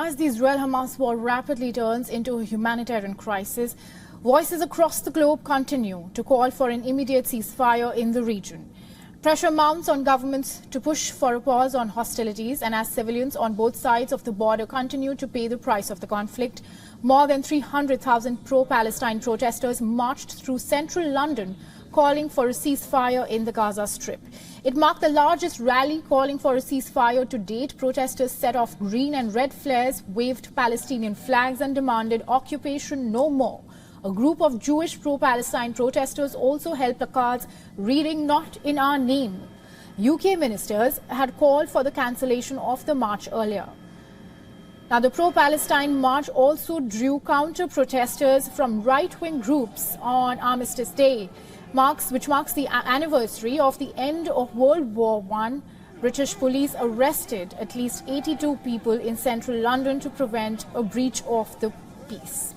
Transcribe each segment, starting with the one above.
As the Israel-Hamas war rapidly turns into a humanitarian crisis, voices across the globe continue to call for an immediate ceasefire in the region. Pressure mounts on governments to push for a pause on hostilities, and as civilians on both sides of the border continue to pay the price of the conflict, more than 300,000 pro-Palestine protesters marched through central London calling for a ceasefire in the Gaza Strip. It marked the largest rally calling for a ceasefire to date. Protesters set off green and red flares, waved Palestinian flags and demanded occupation no more. A group of Jewish pro-Palestine protesters also held placards reading "Not in our name." UK ministers had called for the cancellation of the march earlier. Now, the pro-Palestine march also drew counter-protesters from right-wing groups on Armistice Day, which marks the anniversary of the end of World War I. British police arrested at least 82 people in central London to prevent a breach of the peace.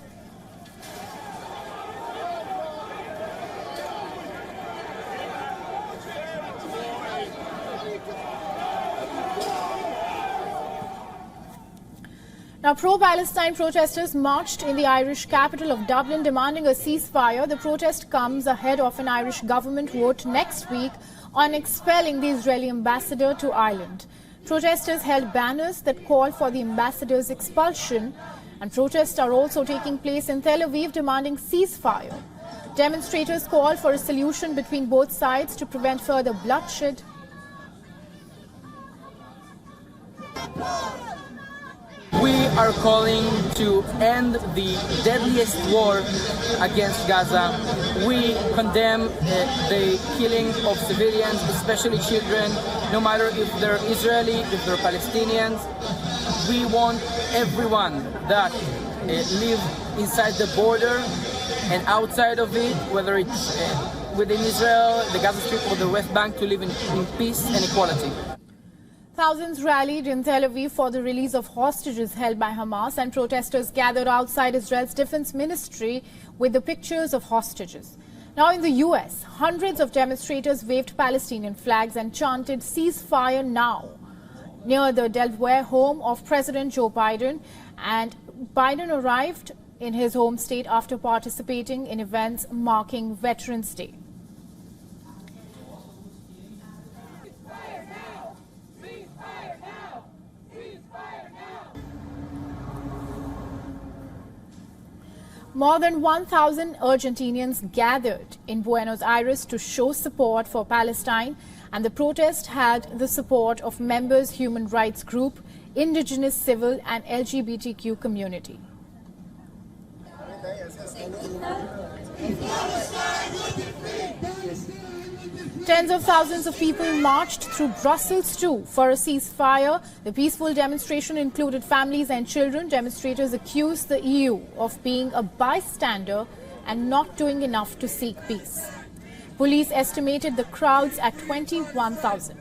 Now, pro-Palestine protesters marched in the Irish capital of Dublin demanding a ceasefire. The protest comes ahead of an Irish government vote next week on expelling the Israeli ambassador to Ireland. Protesters held banners that call for the ambassador's expulsion, and protests are also taking place in Tel Aviv demanding ceasefire. Demonstrators call for a solution between both sides to prevent further bloodshed. We are calling to end the deadliest war against Gaza. We condemn the killing of civilians, especially children, no matter if they're Israeli, if they're Palestinians. We want everyone that live inside the border and outside of it, whether it's within Israel, the Gaza Strip or the West Bank, to live in peace and equality. Thousands rallied in Tel Aviv for the release of hostages held by Hamas, and protesters gathered outside Israel's defense ministry with the pictures of hostages. Now, in the US, hundreds of demonstrators waved Palestinian flags and chanted "Ceasefire now" near the Delaware home of President Joe Biden. And Biden arrived in his home state after participating in events marking Veterans Day. More than 1,000 Argentinians gathered in Buenos Aires to show support for Palestine, and the protest had the support of members, human rights group, indigenous, civil and LGBTQ community. Tens of thousands of people marched through Brussels too for a ceasefire. The peaceful demonstration included families and children. Demonstrators accused the EU of being a bystander and not doing enough to seek peace. Police estimated the crowds at 21,000.